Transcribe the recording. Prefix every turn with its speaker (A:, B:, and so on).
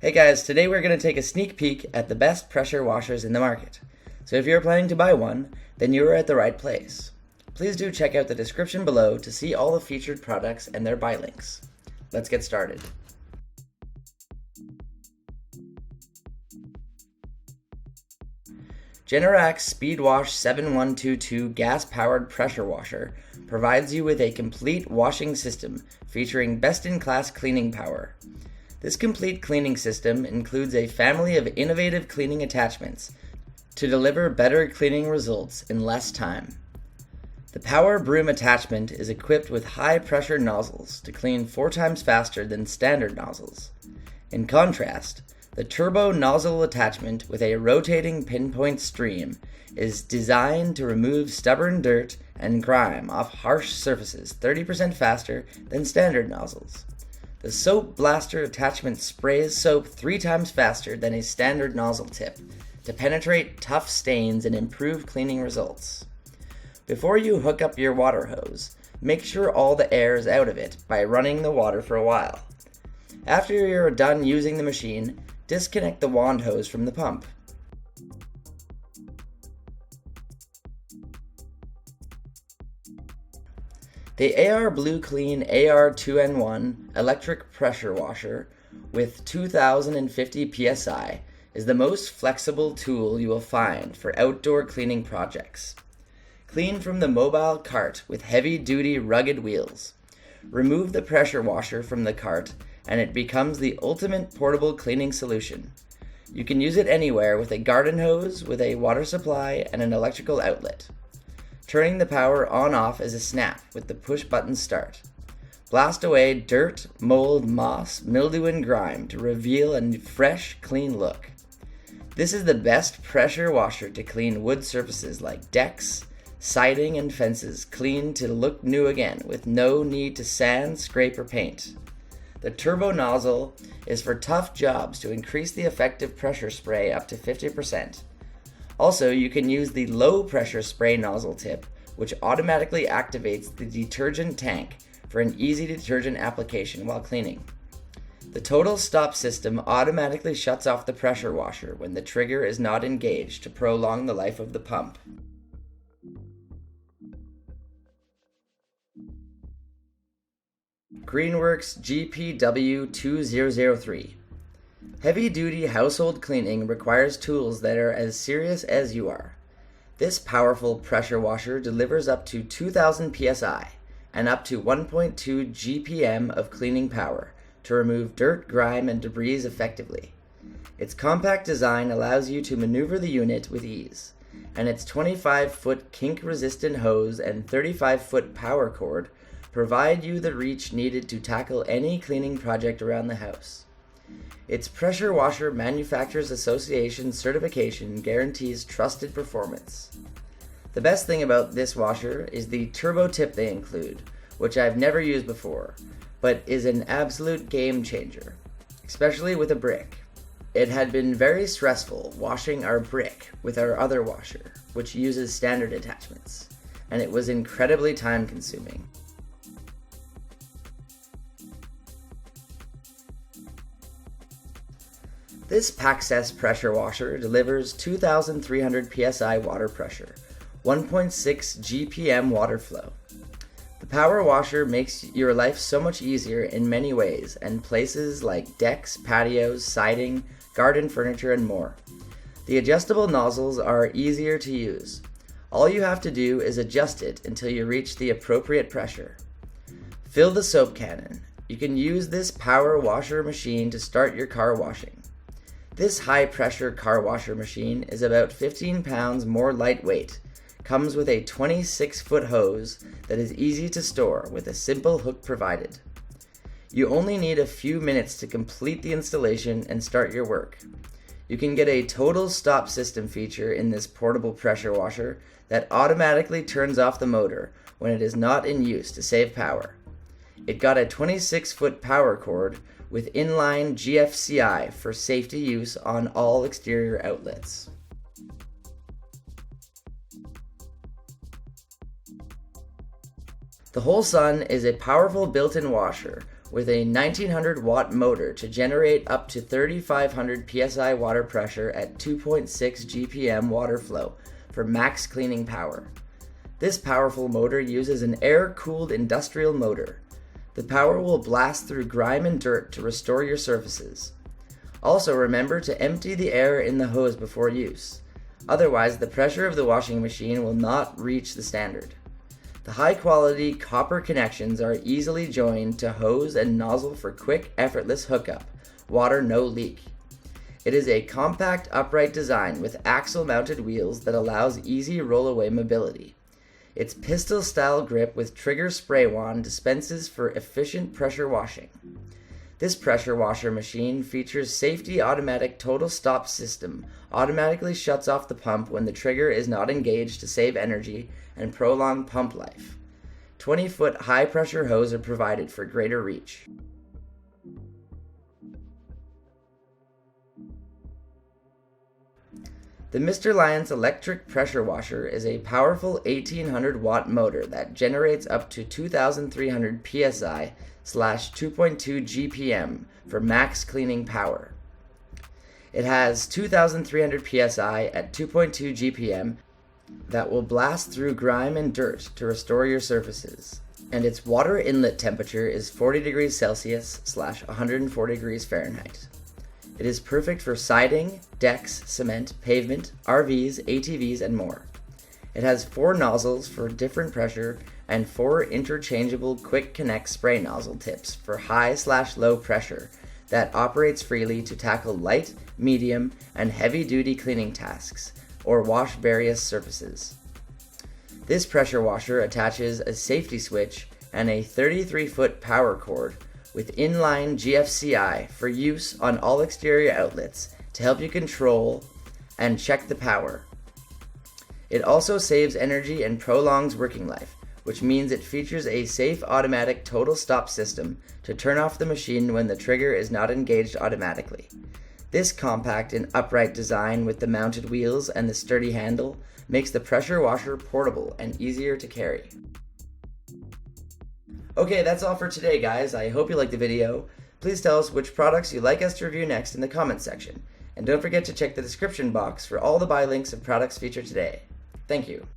A: Hey guys, today we're going to take a sneak peek at the best pressure washers in the market. So if you're planning to buy one, then you are at the right place. Please do check out the description below to see all the featured products and their buy links. Let's get started. Generac's SpeedWash 7122 gas-powered pressure washer provides you with a complete washing system featuring best-in-class cleaning power. This complete cleaning system includes a family of innovative cleaning attachments to deliver better cleaning results in less time. The power broom attachment is equipped with high-pressure nozzles to clean 4 times faster than standard nozzles. In contrast, the turbo nozzle attachment with a rotating pinpoint stream is designed to remove stubborn dirt and grime off harsh surfaces 30% faster than standard nozzles. The soap blaster attachment sprays soap 3 times faster than a standard nozzle tip to penetrate tough stains and improve cleaning results. Before you hook up your water hose, make sure all the air is out of it by running the water for a while. After you're done using the machine, disconnect the wand hose from the pump. The AR Blue Clean AR2N1 electric pressure washer with 2050 psi is the most flexible tool you will find for outdoor cleaning projects. Clean from the mobile cart with heavy-duty rugged wheels. Remove the pressure washer from the cart and it becomes the ultimate portable cleaning solution. You can use it anywhere with a garden hose with a water supply and an electrical outlet. Turning the power on-off is a snap with the push-button start. Blast away dirt, mold, moss, mildew, and grime to reveal a fresh, clean look. This is the best pressure washer to clean wood surfaces like decks, siding, and fences clean to look new again with no need to sand, scrape, or paint. The turbo nozzle is for tough jobs to increase the effective pressure spray up to 50%. Also, you can use the low pressure spray nozzle tip, which automatically activates the detergent tank for an easy detergent application while cleaning. The total stop system automatically shuts off the pressure washer when the trigger is not engaged to prolong the life of the pump. Greenworks GPW2003. Heavy-duty household cleaning requires tools that are as serious as you are. This powerful pressure washer delivers up to 2000 psi and up to 1.2 GPM of cleaning power to remove dirt, grime, and debris effectively. Its compact design allows you to maneuver the unit with ease, and its 25-foot kink-resistant hose and 35-foot power cord provide you the reach needed to tackle any cleaning project around the house. Its Pressure Washer Manufacturers Association certification guarantees trusted performance. The best thing about this washer is the turbo tip they include, which I've never used before, but is an absolute game changer, especially with a brick. It had been very stressful washing our brick with our other washer, which uses standard attachments, and it was incredibly time consuming. This PAXCESS pressure washer delivers 2,300 psi water pressure, 1.6 GPM water flow. The power washer makes your life so much easier in many ways and places like decks, patios, siding, garden furniture, and more. The adjustable nozzles are easier to use. All you have to do is adjust it until you reach the appropriate pressure. Fill the soap cannon. You can use this power washer machine to start your car washing. This high-pressure car washer machine is about 15 pounds more lightweight, comes with a 26-foot hose that is easy to store with a simple hook provided. You only need a few minutes to complete the installation and start your work. You can get a total stop system feature in this portable pressure washer that automatically turns off the motor when it is not in use to save power. It got a 26-foot power cord with inline GFCI for safety use on all exterior outlets. The WHOLESUN is a powerful built-in washer with a 1900 watt motor to generate up to 3500 psi water pressure at 2.6 GPM water flow for max cleaning power. This powerful motor uses an air-cooled industrial motor. The power will blast through grime and dirt to restore your surfaces. Also remember to empty the air in the hose before use. Otherwise, the pressure of the washing machine will not reach the standard. The high-quality copper connections are easily joined to hose and nozzle for quick, effortless hookup. Water no leak. It is a compact, upright design with axle-mounted wheels that allows easy roll-away mobility. Its pistol-style grip with trigger spray wand dispenses for efficient pressure washing. This pressure washer machine features safety automatic total stop system, automatically shuts off the pump when the trigger is not engaged to save energy and prolong pump life. 20-foot high-pressure hose are provided for greater reach. The mrliance electric pressure washer is a powerful 1800 watt motor that generates up to 2300 psi / 2.2 GPM for max cleaning power. It has 2300 psi at 2.2 GPM that will blast through grime and dirt to restore your surfaces, and its water inlet temperature is 40 degrees Celsius / 104 degrees Fahrenheit. It is perfect for siding, decks, cement, pavement, RVs, ATVs, and more. It has 4 nozzles for different pressure and 4 interchangeable quick connect spray nozzle tips for high / low pressure that operates freely to tackle light, medium, and heavy-duty cleaning tasks or wash various surfaces. This pressure washer attaches a safety switch and a 33-foot power cord with inline GFCI for use on all exterior outlets to help you control and check the power. It also saves energy and prolongs working life, which means it features a safe automatic total stop system to turn off the machine when the trigger is not engaged automatically. This compact and upright design with the mounted wheels and the sturdy handle makes the pressure washer portable and easier to carry. Okay, that's all for today, guys. I hope you liked the video. Please tell us which products you'd like us to review next in the comments section. And don't forget to check the description box for all the buy links of products featured today. Thank you.